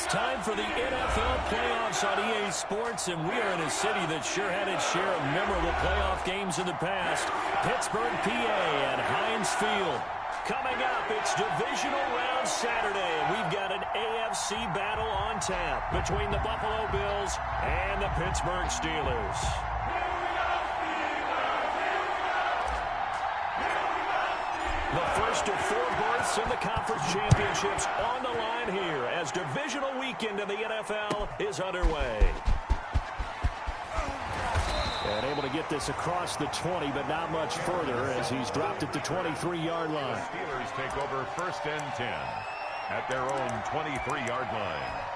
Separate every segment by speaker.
Speaker 1: It's time for the NFL playoffs on EA Sports, and we are in a city that sure had its share of memorable playoff games in the past. Pittsburgh, PA at Heinz Field. Coming up, it's Divisional Round Saturday, and we've got an AFC battle on tap between the Buffalo Bills and the Pittsburgh Steelers. The first of 4 berths in the conference championships on the line here as divisional weekend in the NFL is underway. And able to get this across the 20, but not much further as he's dropped at the 23-yard line.
Speaker 2: The Steelers take over 1st and 10 at their own 23-yard line.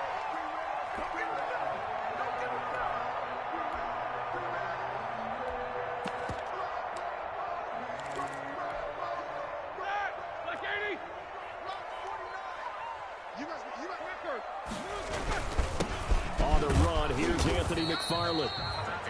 Speaker 1: On the run, here's Anthony McFarland.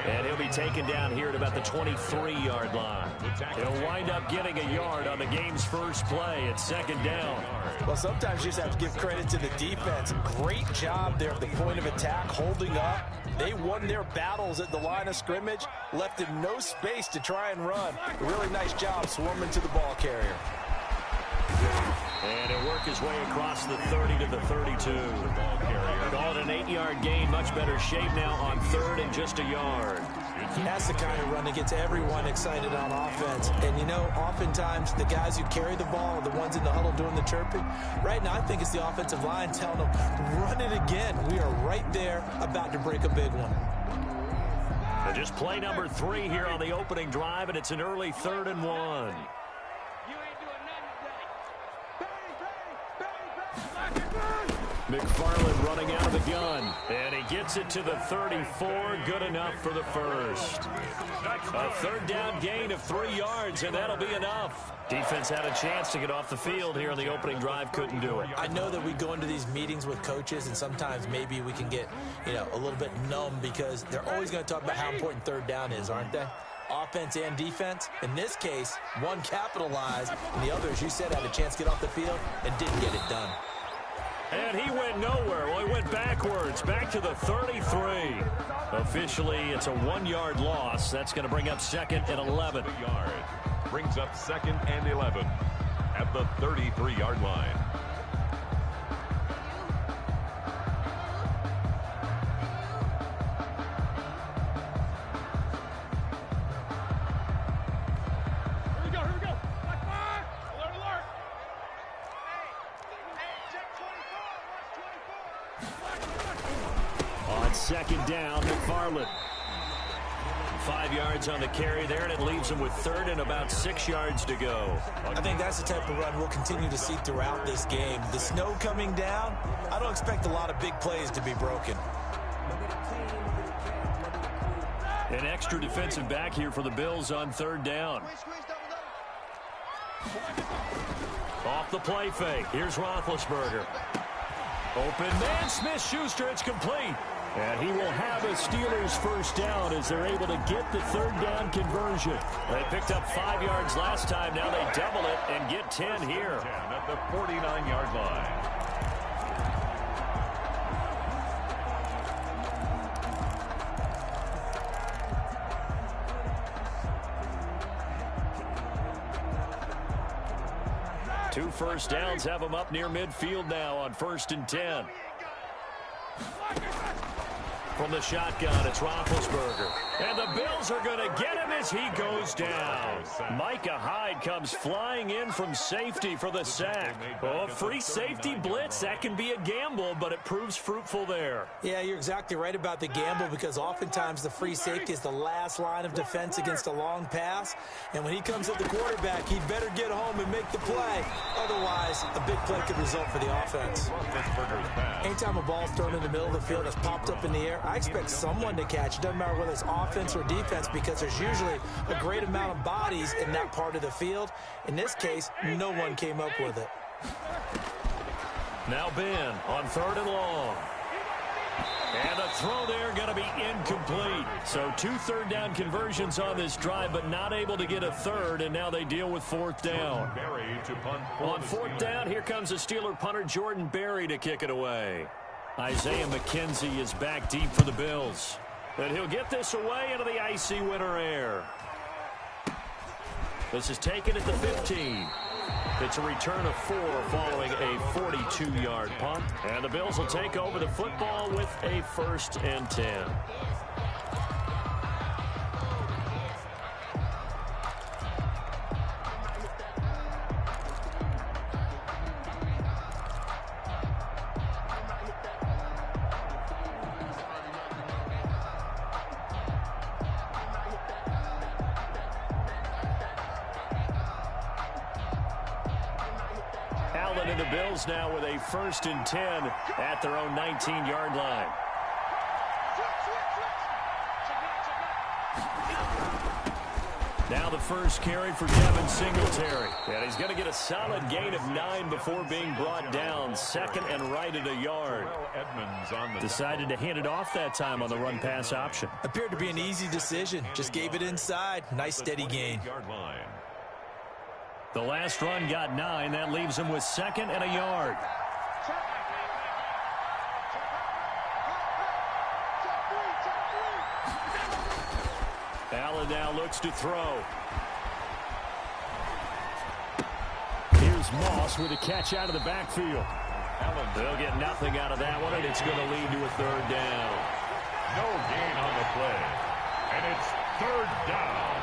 Speaker 1: And he'll be taken down here at about the 23-yard line. He'll wind up getting a yard on the game's first play at 2nd down.
Speaker 3: Well, sometimes you just have to give credit to the defense. Great job there at the point of attack, holding up. They won their battles at the line of scrimmage, left him no space to try and run. A really nice job swarming to the ball carrier.
Speaker 1: And he'll work his way across the 30 to the 32. Called an 8-yard gain, much better shape now on 3rd and just a yard.
Speaker 3: That's the kind of run that gets everyone excited on offense. And, you know, oftentimes the guys who carry the ball are the ones in the huddle doing the chirping. Right now, I think it's the offensive line telling them, run it again. We are right there about to break a big one.
Speaker 1: And just play number 3 here on the opening drive, and it's an early 3rd and 1. McFarland running out of the gun, and he gets it to the 34, good enough for the first. A 3rd down gain of 3 yards, and that'll be enough. Defense had a chance to get off the field here in the opening drive, couldn't do it.
Speaker 3: I know that we go into these meetings with coaches, and sometimes maybe we can get, a little bit numb because they're always going to talk about how important 3rd down is, aren't they? Offense and defense. In this case, one capitalized, and the other, as you said, had a chance to get off the field and didn't get it done.
Speaker 1: And he went nowhere. Well, he went backwards, back to the 33. Officially, it's a 1-yard loss. That's going to bring up 2nd and 11.
Speaker 2: Brings up 2nd and 11 at the 33-yard line.
Speaker 1: On 2nd down, McFarland. 5 yards on the carry there, and it leaves him with 3rd and about 6 yards to go.
Speaker 3: I think that's the type of run we'll continue to see throughout this game. The snow coming down, I don't expect a lot of big plays to be broken.
Speaker 1: An extra defensive back here for the Bills on 3rd down. Off the play fake. Here's Roethlisberger. Open man, Smith-Schuster, it's complete. And he will have a Steelers first down as they're able to get the 3rd down conversion. They picked up 5 yards last time. Now they double it and get 10 here.
Speaker 2: 10 at the 49-yard line.
Speaker 1: Two first downs have them up near midfield now on 1st and 10. From the shotgun, it's Roethlisberger. And the Bills are going to get him as he goes down. Micah Hyde comes flying in from safety for the sack. Oh, free safety blitz, that can be a gamble, but it proves fruitful there.
Speaker 3: Yeah, you're exactly right about the gamble because oftentimes the free safety is the last line of defense against a long pass. And when he comes at the quarterback, he'd better get home and make the play. Otherwise, a big play could result for the offense. Anytime a ball's thrown in the middle of the field that's popped up in the air, I expect someone to catch. It doesn't matter whether it's offense or defense because there's usually a great amount of bodies in that part of the field. In this case, no one came up with it.
Speaker 1: Now Ben on 3rd and long. And the throw there going to be incomplete. So 2 third down conversions on this drive, but not able to get a 3rd, and now they deal with 4th down. On 4th down, here comes the Steeler punter Jordan Berry to kick it away. Isaiah McKenzie is back deep for the Bills. And he'll get this away into the icy winter air. This is taken at the 15. It's a return of 4 following a 42-yard punt. And the Bills will take over the football with a 1st and 10. Allen and the Bills now with a 1st and 10 at their own 19-yard line. Now the first carry for Devin Singletary. And he's going to get a solid gain of 9 before being brought down. 2nd and right at a yard. Decided to hand it off that time on the run-pass option.
Speaker 3: Appeared to be an easy decision. Just gave it inside. Nice steady gain.
Speaker 1: The last run got 9. That leaves him with 2nd and a yard. Allen now looks to throw. Here's Moss with a catch out of the backfield. They'll get nothing out of that one, and it's going to lead to a 3rd down.
Speaker 2: No gain on the play, and it's 3rd down.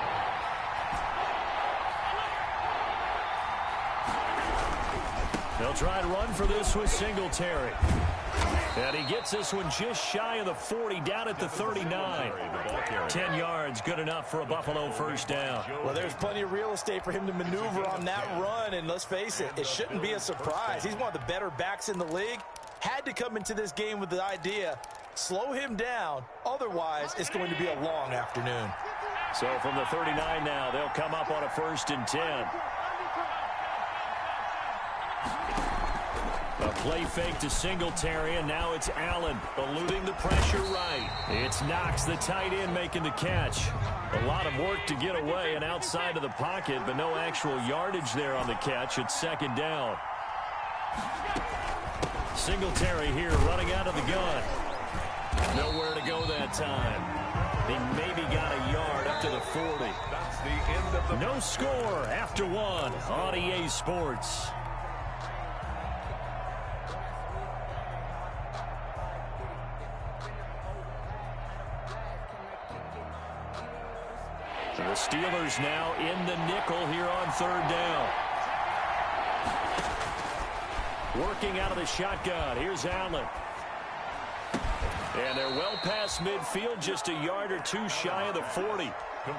Speaker 1: They'll try and run for this with Singletary. And he gets this one just shy of the 40, down at the 39. 10 yards, good enough for a Buffalo 1st down.
Speaker 3: Well, there's plenty of real estate for him to maneuver on that run, and let's face it, it shouldn't be a surprise. He's one of the better backs in the league. Had to come into this game with the idea, slow him down, otherwise it's going to be a long afternoon.
Speaker 1: So from the 39 now, they'll come up on a 1st and 10. A play fake to Singletary, and now it's Allen eluding the pressure right. It's Knox, the tight end, making the catch. A lot of work to get away and outside of the pocket, but no actual yardage there on the catch. It's 2nd down. Singletary here running out of the gun. Nowhere to go that time. He maybe got a yard up to the 40.
Speaker 2: That's the end of the...
Speaker 1: No score after 1 on EA Sports. The Steelers now in the nickel here on 3rd down. Working out of the shotgun. Here's Allen. And they're well past midfield, just a yard or 2 shy of the 40.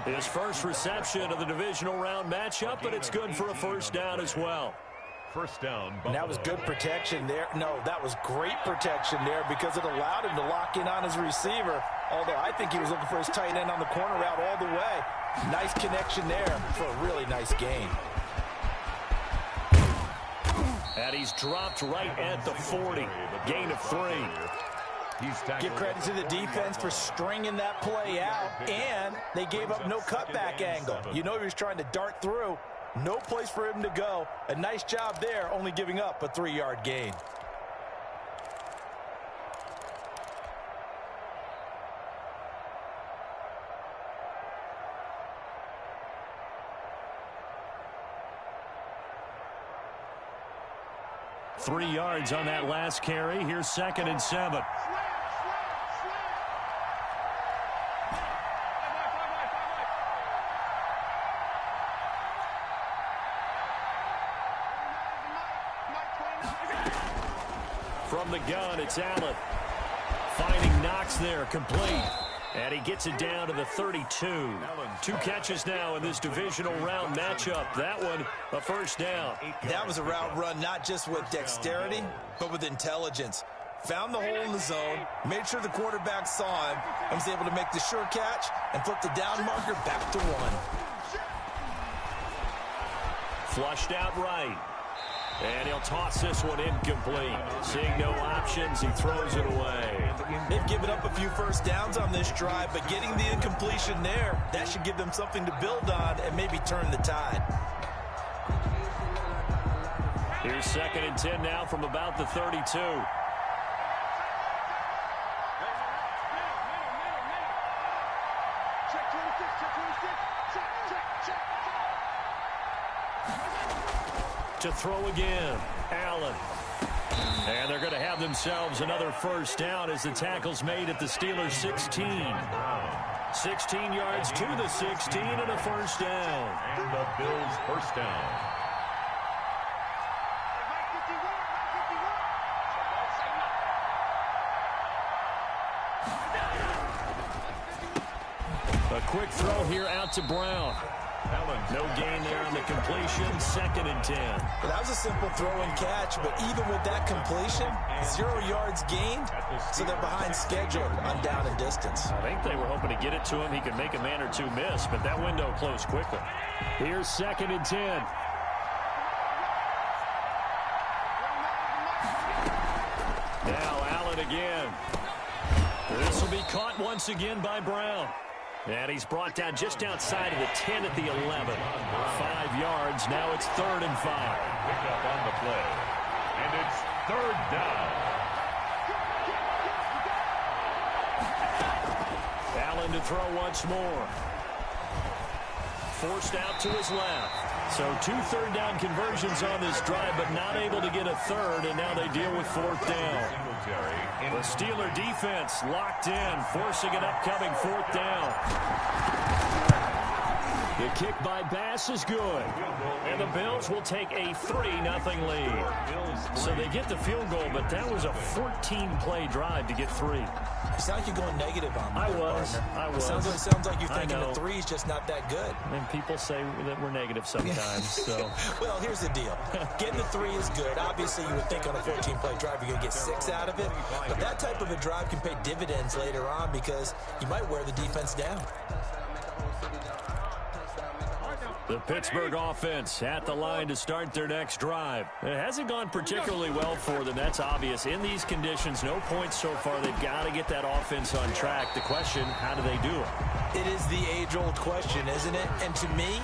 Speaker 1: His first reception of the divisional round matchup, but it's good for a 1st down as well.
Speaker 2: 1st down.
Speaker 3: And that was good protection there. No, that was great protection there because it allowed him to lock in on his receiver. Although I think he was looking for his tight end on the corner route all the way. Nice connection there for a really nice gain.
Speaker 1: And he's dropped right at the 40. Gain of 3.
Speaker 3: Give credit to the defense for stringing that play out, and they gave up no cutback angle. You know he was trying to dart through. No place for him to go. A nice job there, only giving up a 3-yard gain.
Speaker 1: Three yards on that last carry. Here's 2nd and 7. From the gun, it's Allen. Finding Knox there, complete. And he gets it down to the 32. 2 catches now in this divisional round matchup. That one, a 1st down.
Speaker 3: That was a route run not just with dexterity, but with intelligence. Found the hole in the zone, made sure the quarterback saw him, and was able to make the sure catch and flip the down marker back to 1.
Speaker 1: Flushed out right. And he'll toss this one incomplete. Seeing no options, he throws it away.
Speaker 3: They've given up a few 1st downs on this drive, but getting the incompletion there, that should give them something to build on and maybe turn the tide.
Speaker 1: Here's 2nd and 10 now from about the 32. To throw again, Allen. And they're going to have themselves another first down as the tackle's made at the Steelers' 16. 16 yards to the 16 and a first down.
Speaker 2: And the Bills' first down.
Speaker 1: A quick throw here out to Brown. No gain there on the completion. 2nd and 10.
Speaker 3: Well, that was a simple throw and catch, but even with that completion, 0 yards gained, so they're behind schedule on down and distance.
Speaker 1: I think they were hoping to get it to him. He could make a man or two miss, but that window closed quickly. Here's 2nd and 10. Now Allen again. This will be caught once again by Brown. And he's brought down just outside of the 10 at the 11. 5 yards. Now it's 3rd and 5.
Speaker 2: Pick up on the play. And it's 3rd down.
Speaker 1: Allen to throw once more. Forced out to his left. So 2 third-down conversions on this drive, but not able to get a third, and now they deal with 4th down. The Steeler defense locked in, forcing an upcoming 4th down. The kick by Bass is good. And the Bills will take a 3-0 lead. So they get the field goal, but that was a 14-play drive to get 3.
Speaker 3: You sound like you're going negative on me.
Speaker 1: I was.
Speaker 3: Sounds like you're thinking the 3 is just not that good.
Speaker 1: I mean, people say that we're negative sometimes. So.
Speaker 3: Well, here's the deal. Getting the 3 is good. Obviously, you would think on a 14-play drive you're going to get 6 out of it. But that type of a drive can pay dividends later on because you might wear the defense down.
Speaker 1: The Pittsburgh offense at the line to start their next drive. It hasn't gone particularly well for them. That's obvious. In these conditions, no points so far. They've got to get that offense on track. The question, how do they do it?
Speaker 3: It is the age-old question, isn't it? And to me,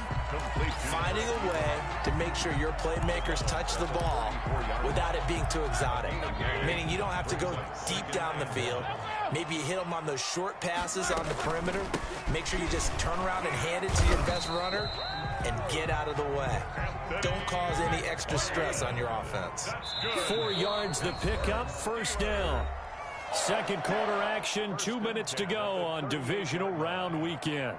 Speaker 3: finding a way to make sure your playmakers touch the ball without it being too exotic. Meaning you don't have to go deep down the field. Maybe you hit them on those short passes on the perimeter. Make sure you just turn around and hand it to your best runner and get out of the way. Don't cause any extra stress on your offense.
Speaker 1: 4 yards the pickup, first down. Second quarter action, 2 minutes to go on divisional round weekend.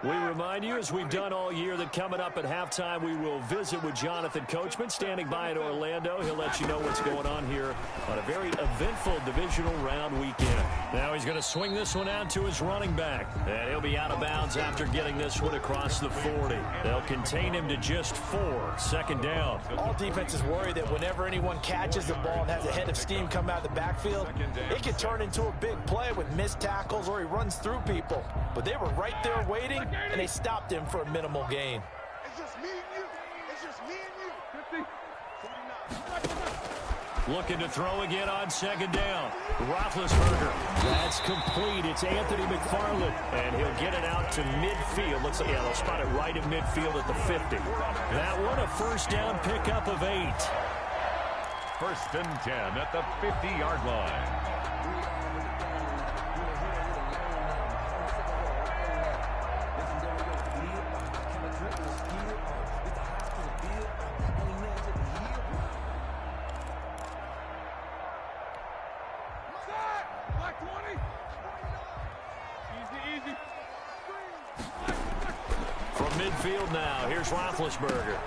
Speaker 1: We remind you, as we've done all year, that coming up at halftime, we will visit with Jonathan Coachman, standing by in Orlando. He'll let you know what's going on here on a very eventful divisional round weekend. Now he's going to swing this one out to his running back. And he'll be out of bounds after getting this one across the 40. They'll contain him to just 4. 2nd down.
Speaker 3: All defenses worry that whenever anyone catches the ball and has a head of steam come out of the backfield, it can turn into a big play with missed tackles or he runs through people. But they were right there waiting, and they stopped him for a minimal gain.
Speaker 4: It's just me and you. It's just me and you.
Speaker 2: 50.
Speaker 1: Looking to throw again on 2nd down. Roethlisberger. That's complete. It's Anthony McFarland. And he'll get it out to midfield. Looks like, they'll spot it right in midfield at the 50. That one, a first down pickup of 8.
Speaker 2: 1st and 10 at the 50-yard line.
Speaker 1: Midfield now. Here's Roethlisberger.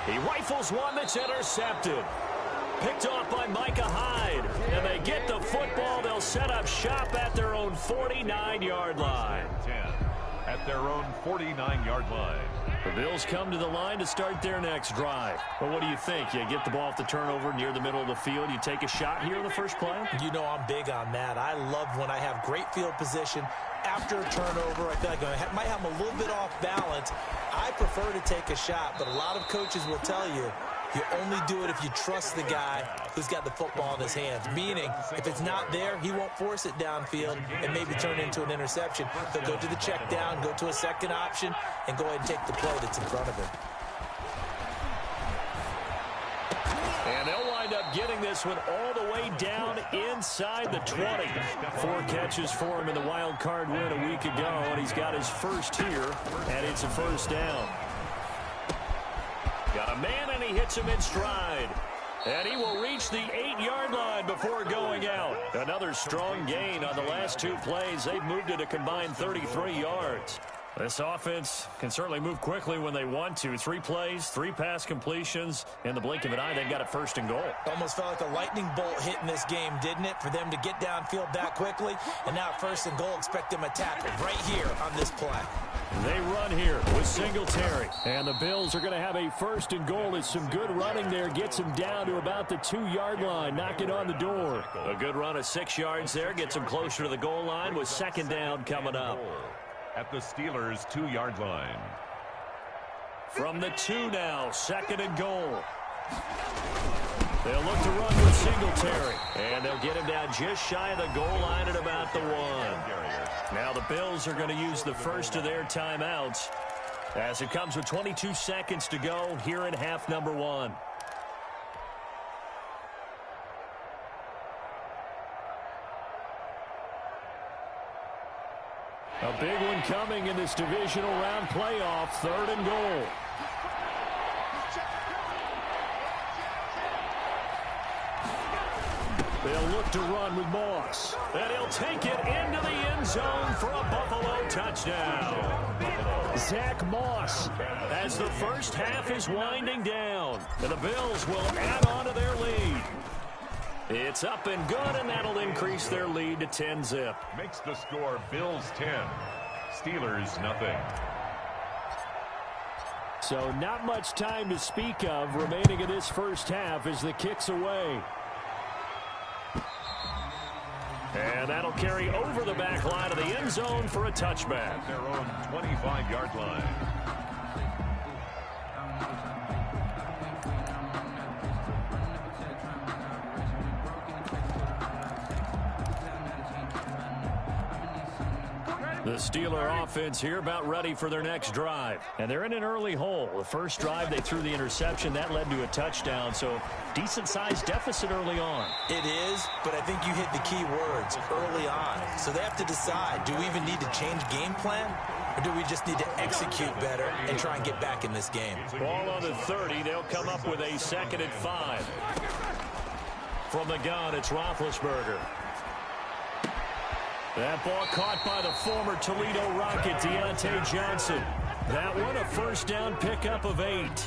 Speaker 1: He rifles one that's intercepted. Picked off by Micah Hyde. And they get the football. They'll set up shop at their own 49-yard line.
Speaker 2: 10 at their own 49-yard line.
Speaker 1: The Bills come to the line to start their next drive. But what do you think? You get the ball off the turnover near the middle of the field. You take a shot here in the first play?
Speaker 3: You know I'm big on that. I love when I have great field position. After a turnover, I feel like I might have them a little bit off balance. I prefer to take a shot, but a lot of coaches will tell you, you only do it if you trust the guy who's got the football in his hands. Meaning, if it's not there, he won't force it downfield and maybe turn it into an interception. He'll go to the check down, go to a second option, and go ahead and take the play that's in front of him.
Speaker 1: And they'll wind up up getting this one all the way down inside the 20. 4 catches for him in the wild card win a week ago, and he's got his first here, and it's a first down. Got a man, and he hits him in stride. And he will reach the 8-yard line before going out. Another strong gain on the last 2 plays. They've moved it a combined 33 yards. This offense can certainly move quickly when they want to. 3 plays, 3 pass completions. In the blink of an eye, they've got it first and goal.
Speaker 3: Almost felt like a lightning bolt hit in this game, didn't it? For them to get downfield that quickly. And now first and goal, expect them to tackle right here on this play.
Speaker 1: They run here with Singletary. And the Bills are going to have a first and goal. It's some good running there. Gets him down to about the 2-yard line. Knock it on the door. A good run of 6 yards there. Gets him closer to the goal line with second down coming up.
Speaker 2: At the Steelers' 2-yard line.
Speaker 1: From the 2 now, second and goal. They'll look to run with Singletary. And they'll get him down just shy of the goal line at about the 1. Now the Bills are going to use the first of their timeouts as it comes with 22 seconds to go here in half number 1. A big one coming in this divisional round playoff, third and goal. They'll look to run with Moss. And he'll take it into the end zone for a Buffalo touchdown. Zach Moss as the first half is winding down. And the Bills will add on to their lead. It's up and good, and that'll increase their lead to 10-zip.
Speaker 2: Makes the score Bills 10, Steelers nothing.
Speaker 1: So not much time to speak of remaining in this first half as the kick's away. And that'll carry over the back line of the end zone for a touchback.
Speaker 2: At their own 25-yard line.
Speaker 1: The Steeler offense here about ready for their next drive. And they're in an early hole. The first drive, they threw the interception. That led to a touchdown. So decent-sized deficit early on.
Speaker 3: It is, but I think you hit the key words, early on. So they have to decide, do we even need to change game plan? Or do we just need to execute better and try and get back in this game?
Speaker 1: Ball on the 30. They'll come up with a 2nd and 5. From the gun, it's Roethlisberger. That ball caught by the former Toledo Rocket, Deontay Johnson. That one a first down pickup of 8.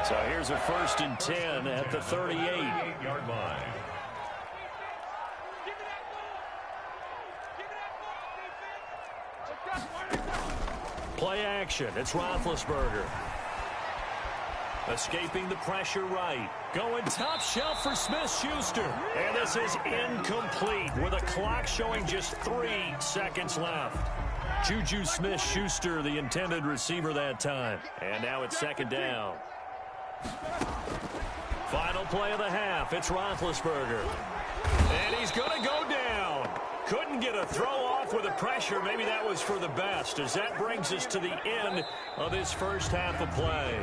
Speaker 1: So here's a 1st and 10 at the 38-yard line. Play action. It's Roethlisberger. Escaping the pressure right. Going top shelf for Smith-Schuster. And this is incomplete with a clock showing just 3 seconds left. Juju Smith-Schuster, the intended receiver that time. And now it's 2nd down. Final play of the half. It's Roethlisberger. And he's going to go down. Couldn't get a throw off with the pressure. Maybe that was for the best, as that brings us to the end of this first half of play.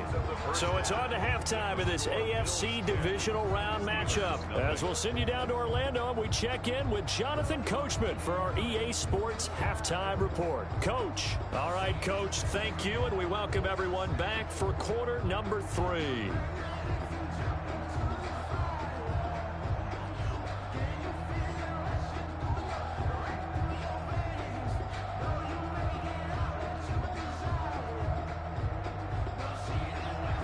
Speaker 1: So it's on to halftime of this AFC divisional round matchup. As we'll send you down to Orlando, and we check in with Jonathan Coachman for our EA Sports Halftime Report. Coach. All right, Coach, thank you, and we welcome everyone back for quarter number 3.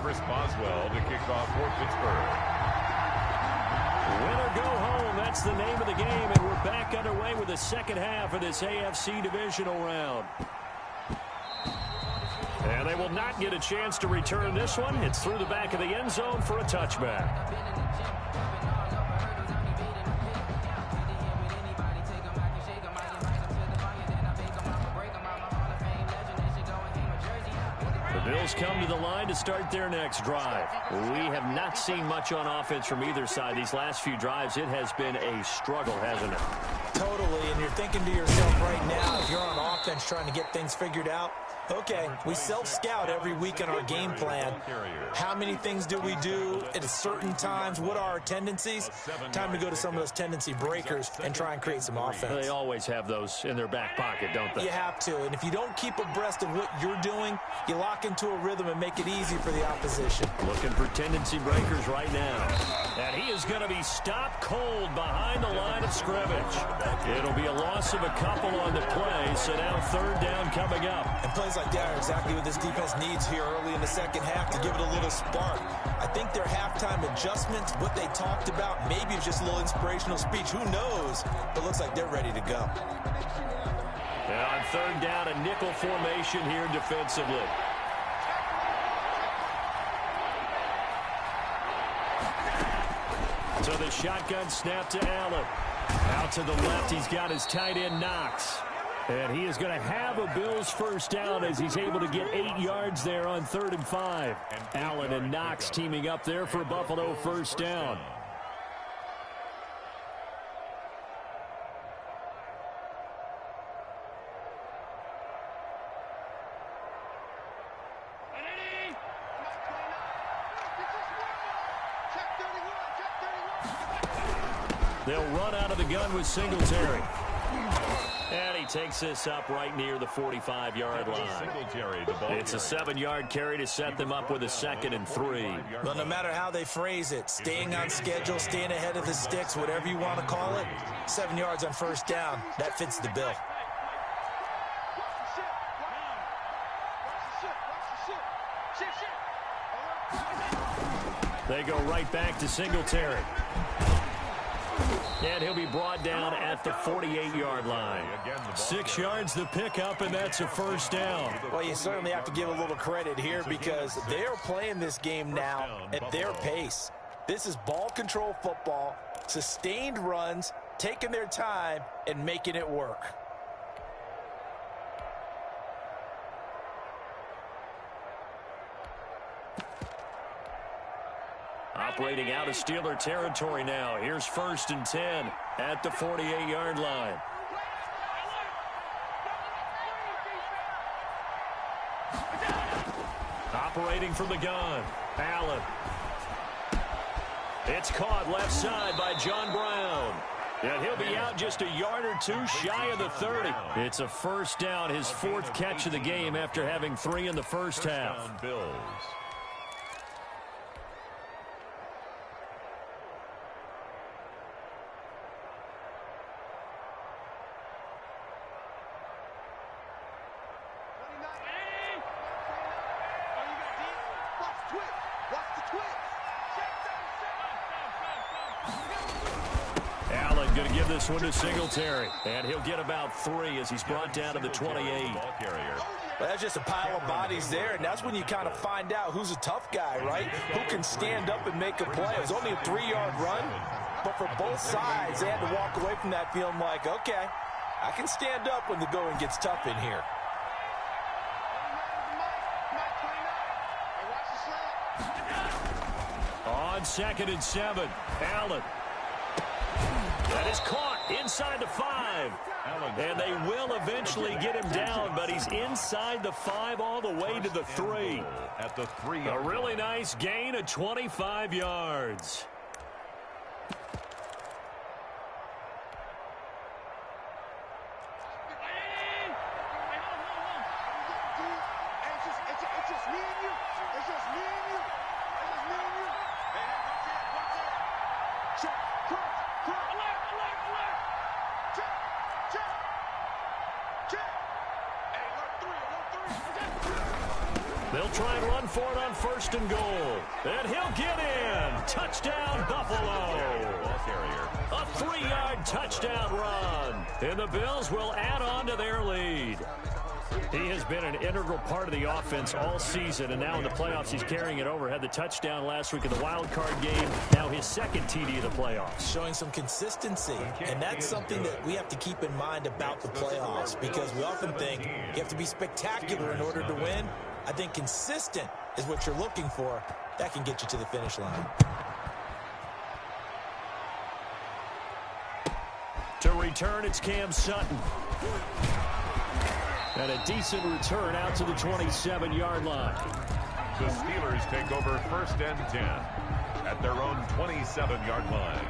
Speaker 2: Chris Boswell to kick off for Pittsburgh.
Speaker 1: Win or go home, that's the name of the game, and we're back underway with the second half of this AFC divisional round. And they will not get a chance to return this one. It's through the back of the end zone for a touchback. Bills come to the line to start their next drive. We have not seen much on offense from either side these last few drives. It has been a struggle, hasn't it?
Speaker 3: Totally, and you're thinking to yourself right now, if you're on offense trying to get things figured out, okay, we self-scout every week in our game plan. How many things do we do at certain times? What are our tendencies? Time to go to some of those tendency breakers and try and create some offense.
Speaker 1: They always have those in their back pocket, don't they?
Speaker 3: You have to, and if you don't keep abreast of what you're doing, you lock into a rhythm and make it easy for the opposition.
Speaker 1: Looking for tendency breakers right now. And he is going to be stopped cold behind the line of scrimmage. It'll be a loss of a couple on the play, so now third down coming up.
Speaker 3: And plays like that are exactly what this defense needs here early in the second half to give it a little spark. I think their halftime adjustments, what they talked about, maybe it's just a little inspirational speech. Who knows? But it looks like they're ready to go.
Speaker 1: And on third down, a nickel formation here defensively. So the shotgun snap to Allen. Out to the left, he's got his tight end Knox. And he is going to have a Bills first down as he's able to get 8 yards there on 3rd and 5. Allen and Knox teaming up there for Buffalo first down. They'll run out of the gun with Singletary. And he takes this up right near the 45-yard line. It's a 7-yard carry to set them up with a 2nd and 3.
Speaker 3: Well, no matter how they phrase it, staying on schedule, staying ahead of the sticks, whatever you want to call it, 7 yards on first down, that fits the bill.
Speaker 1: They go right back to Singletary. And he'll be brought down at the 48-yard line. 6 yards the pickup, and that's a first down.
Speaker 3: Well, you certainly have to give a little credit here because they're playing this game now at their pace. This is ball control football, sustained runs, taking their time, and making it work.
Speaker 1: Operating out of Steeler territory now. Here's 1st and 10 at the 48-yard line. Operating from the gun, Allen. It's caught left side by John Brown. And he'll be out just a yard or two shy of the 30. It's a first down, his 4th catch of the game after having 3 in the first half.
Speaker 2: Bills.
Speaker 1: Allen going to give this one to Singletary. And he'll get about 3 as he's brought down to the 28.
Speaker 3: Well, that's just a pile of bodies there, and that's when you kind of find out who's a tough guy, right? Who can stand up and make a play. It was only a 3-yard run, but for both sides, they had to walk away from that feeling like, okay, I can stand up when the going gets tough in here.
Speaker 1: On 2nd and 7, Allen. That is caught inside the 5. And they will eventually get him down, but he's inside the 5 all the way to the 3.
Speaker 2: At the 3.
Speaker 1: A really nice gain of 25 yards. They'll try and run for it on 1st and goal. And he'll get in. Touchdown, Buffalo. A 3-yard touchdown run. And the Bills will add on to their lead. He has been an integral part of the offense all season, and now in the playoffs he's carrying it over. Had the touchdown last week in the wild card game. Now his 2nd TD of the playoffs.
Speaker 3: Showing some consistency, and that's something that we have to keep in mind about the playoffs because we often think you have to be spectacular in order to win. I think consistent is what you're looking for. That can get you to the finish line.
Speaker 1: To return, it's Cam Sutton. And a decent return out to the 27-yard line.
Speaker 2: The Steelers take over 1st and 10 at their own 27-yard line.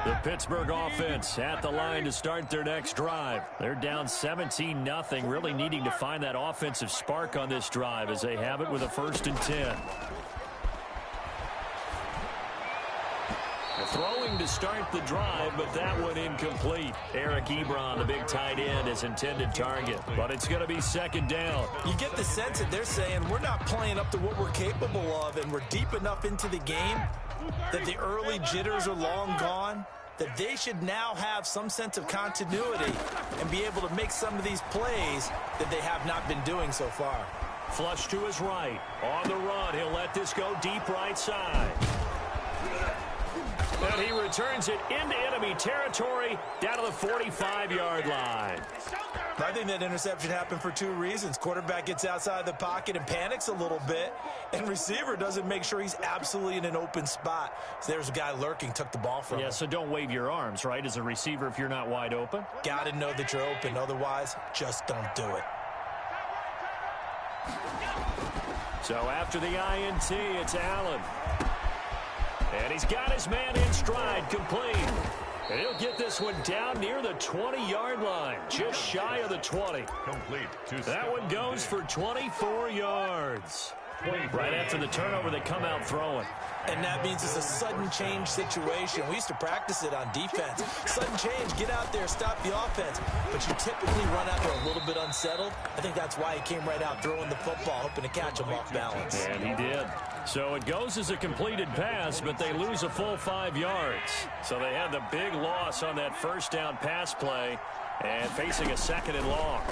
Speaker 1: The Pittsburgh offense at the line to start their next drive. They're down 17-0, really needing to find that offensive spark on this drive as they have it with a 1st and 10. Throwing to start the drive, but that one incomplete. Eric Ebron, the big tight end, is intended target, but it's going to be 2nd down.
Speaker 3: You get the sense that they're saying we're not playing up to what we're capable of, and we're deep enough into the game that the early jitters are long gone, that they should now have some sense of continuity and be able to make some of these plays that they have not been doing so far.
Speaker 1: Flush to his right. On the run, he'll let this go deep right side. And he returns it into enemy territory down to the 45-yard line.
Speaker 3: I think that interception happened for 2 reasons. Quarterback gets outside the pocket and panics a little bit, and receiver doesn't make sure he's absolutely in an open spot. So there's a guy lurking, took the ball from him.
Speaker 1: Yeah, so don't wave your arms, right, as a receiver if you're not wide open.
Speaker 3: Got to know that you're open. Otherwise, just don't do it.
Speaker 1: So after the INT, it's Allen. And he's got his man in stride, complete. And he'll get this one down near the 20-yard line, just shy of the 20.
Speaker 2: Complete.
Speaker 1: That one goes for 24 yards. Right after the turnover, they come out throwing.
Speaker 3: And that means it's a sudden change situation. We used to practice it on defense. Sudden change, get out there, stop the offense. But you typically run out there a little bit unsettled. I think that's why he came right out throwing the football, hoping to catch him off balance.
Speaker 1: And he did. So it goes as a completed pass, but they lose a full 5 yards. So they had the big loss on that 1st down pass play and facing a 2nd and long.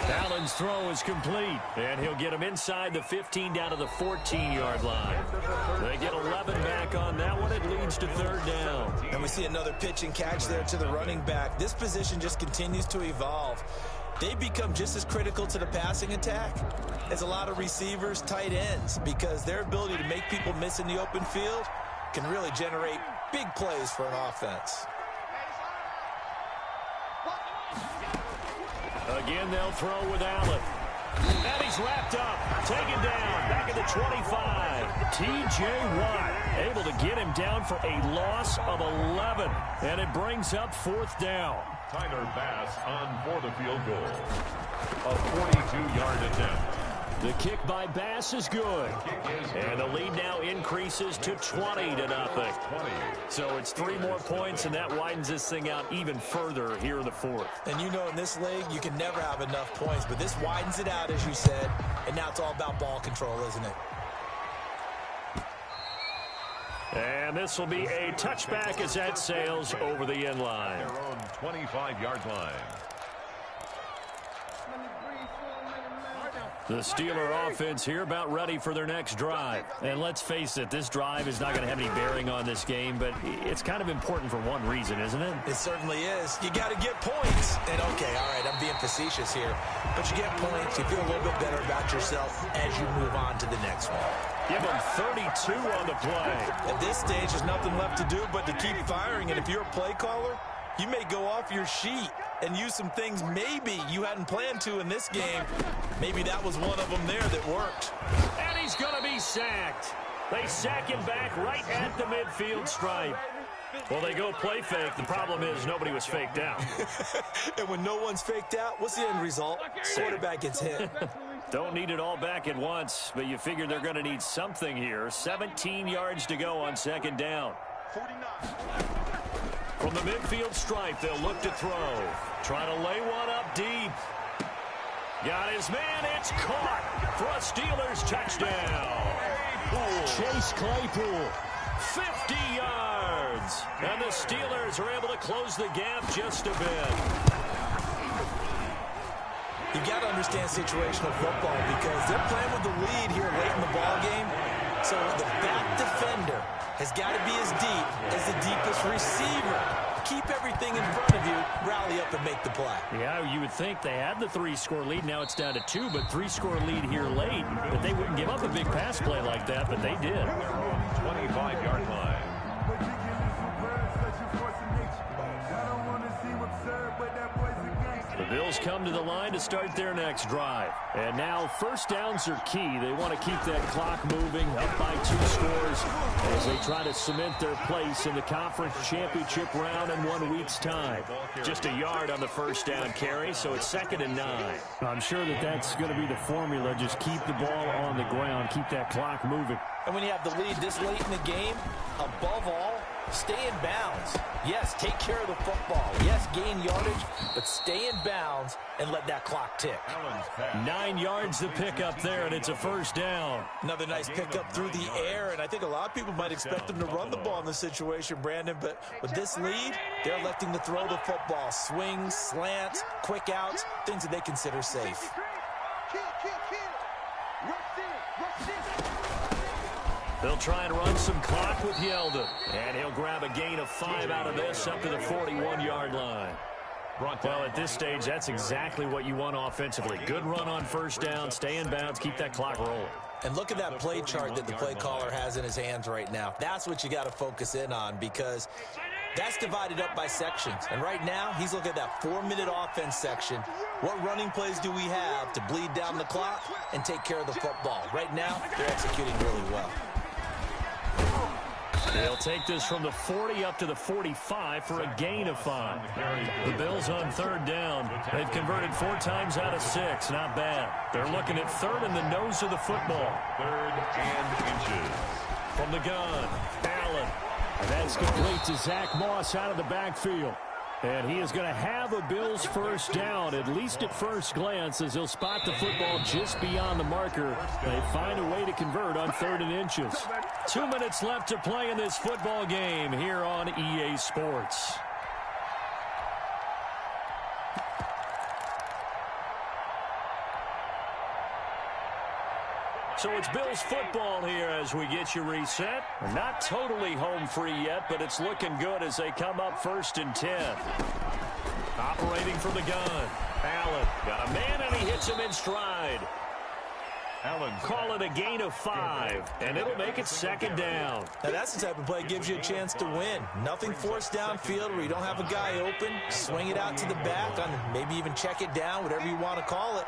Speaker 1: Allen's throw is complete, and he'll get him inside the 15 down to the 14-yard line. They get 11 back on that one. It leads to 3rd down.
Speaker 3: And we see another pitch and catch there to the running back. This position just continues to evolve. They become just as critical to the passing attack as a lot of receivers, tight ends, because their ability to make people miss in the open field can really generate big plays for an offense.
Speaker 1: Again, they'll throw with Allen. And he's wrapped up, taken down, back at the 25. T.J. Watt able to get him down for a loss of 11. And it brings up 4th down.
Speaker 2: Tyler Bass on for the field goal. A 42-yard attempt.
Speaker 1: The kick by Bass is good. And the lead now increases to 20-0. So it's 3 more points, and that widens this thing out even further here in the 4th.
Speaker 3: And you know in this league, you can never have enough points, but this widens it out, as you said, and now it's all about ball control, isn't it?
Speaker 1: And this will be a touchback as that sails over the end line.
Speaker 2: Their own 25-yard line.
Speaker 1: The Steeler offense here about ready for their next drive. And let's face it, this drive is not going to have any bearing on this game, but it's kind of important for one reason, isn't it?
Speaker 3: It certainly is. You got to get points. And, okay, all right, I'm being facetious here. But you get points, you feel a little bit better about yourself as you move on to the next one.
Speaker 1: Give them 32 on the play.
Speaker 3: At this stage, there's nothing left to do but to keep firing. And if you're a play caller, you may go off your sheet and use some things maybe you hadn't planned to in this game. Maybe that was one of them there that worked.
Speaker 1: And he's going to be sacked. They sack him back right at the midfield stripe. Well, they go play fake. The problem is nobody was faked out.
Speaker 3: And when no one's faked out, what's the end result? Quarterback gets hit.
Speaker 1: Don't need it all back at once, but you figure they're going to need something here. 17 yards to go on 2nd down.
Speaker 4: 49.
Speaker 1: From the midfield stripe, they'll look to throw. Trying to lay one up deep. Got his man. It's caught for a Steelers touchdown. Chase Claypool, 50 yards. And the Steelers are able to close the gap just a bit.
Speaker 3: You got to understand situational football because they're playing with the lead here late in the ball game. So the back defender has got to be as deep as the deepest receiver. Keep everything in front of you, rally up and make the play.
Speaker 1: Yeah, you would think they had the 3-score lead. Now it's down to 2, but 3-score lead here late. But they wouldn't give up a big pass play like that, but they did.
Speaker 2: 25-yard line.
Speaker 1: The Bills come to the line to start their next drive. And now first downs are key. They want to keep that clock moving, up by 2 scores as they try to cement their place in the conference championship round in 1 week's time. Just a yard on the first down carry, so it's 2nd and 9. I'm sure that's going to be the formula. Just keep the ball on the ground, keep that clock moving.
Speaker 3: And when you have the lead this late in the game, above all, stay in bounds. Yes, take care of the football. Yes, gain yardage, but stay in bounds and let that clock tick.
Speaker 1: 9 yards to pick up there, and it's a first down.
Speaker 3: Another nice pickup through the air, and I think a lot of people might expect them to run the ball in this situation, Brandon, but with this lead, they're electing to throw the football. Swings, slants, quick outs, things that they consider safe.
Speaker 1: They'll try and run some clock with Yeldon. And he'll grab a gain of 5 out of this up to the 41-yard line. Well, at this stage, that's exactly what you want offensively. Good run on first down, stay in bounds, keep that clock rolling.
Speaker 3: And look at that play chart that the play caller has in his hands right now. That's what you got to focus in on because that's divided up by sections. And right now, he's looking at that 4-minute offense section. What running plays do we have to bleed down the clock and take care of the football? Right now, they're executing really well.
Speaker 1: They'll take this from the 40 up to the 45 for a gain of 5. The Bills on 3rd down. They've converted 4 times out of 6. Not bad. They're looking at 3rd in the nose of the football.
Speaker 2: 3rd and inches.
Speaker 1: From the gun, Allen. And that's complete to Zach Moss out of the backfield. And he is going to have a Bills first down, at least at first glance, as he'll spot the football just beyond the marker. They find a way to convert on 3rd and inches. 2 minutes left to play in this football game here on EA Sports. So it's Bills football here as we get you reset. We're not totally home free yet, but it's looking good as they come up 1st and 10. Operating from the gun. Allen got a man and he hits him in stride. Allen call it a gain of 5, and it'll make it 2nd down.
Speaker 3: Now that's the type of play that gives you a chance to win. Nothing forced downfield where you don't have a guy open. Swing it out to the back, on maybe even check it down, whatever you want to call it.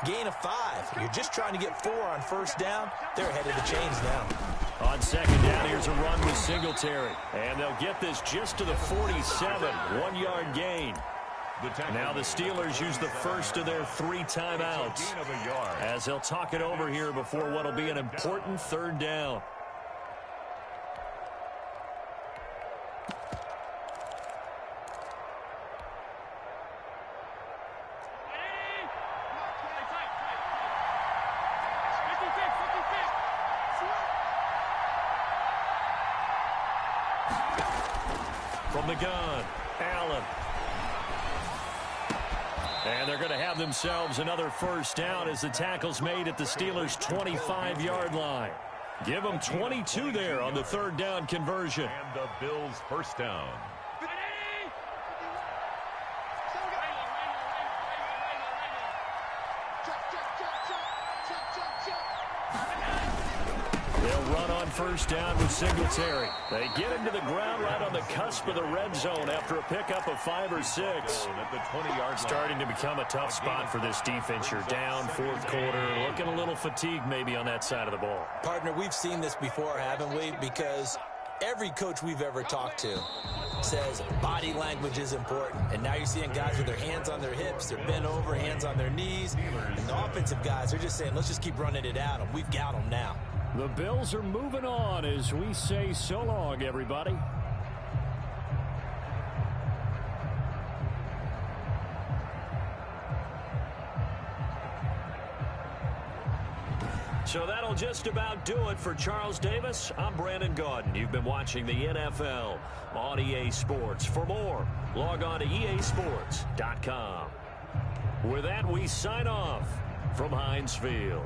Speaker 3: Gain of 5. You're just trying to get 4 on first down. They're ahead of the chains now.
Speaker 1: On 2nd down, here's a run with Singletary. And they'll get this just to the 47. 1-yard gain. Now the Steelers use the first of their 3 timeouts as they'll talk it over here before what will be an important 3rd down. From the gun, Allen. And they're going to have themselves another first down as the tackle's made at the Steelers' 25-yard line. Give them 22 there on the 3rd down conversion.
Speaker 2: And the Bills first down.
Speaker 1: They'll run on first down with Singletary. They get him to the ground right on the cusp of the red zone after a pickup of 5 or 6.
Speaker 2: At the 20-yard
Speaker 1: Starting to become a tough spot for this defense. You're down 4th quarter, looking a little fatigued maybe on that side of the ball.
Speaker 3: Partner, we've seen this before, haven't we? Because every coach we've ever talked to says body language is important. And now you're seeing guys with their hands on their hips, they're bent over, hands on their knees. And the offensive guys are just saying, let's just keep running it at them. We've got them now.
Speaker 1: The Bills are moving on as we say so long, everybody. So that'll just about do it for Charles Davis. I'm Brandon Gaudin. You've been watching the NFL on EA Sports. For more, log on to easports.com. With that, we sign off from Heinz Field.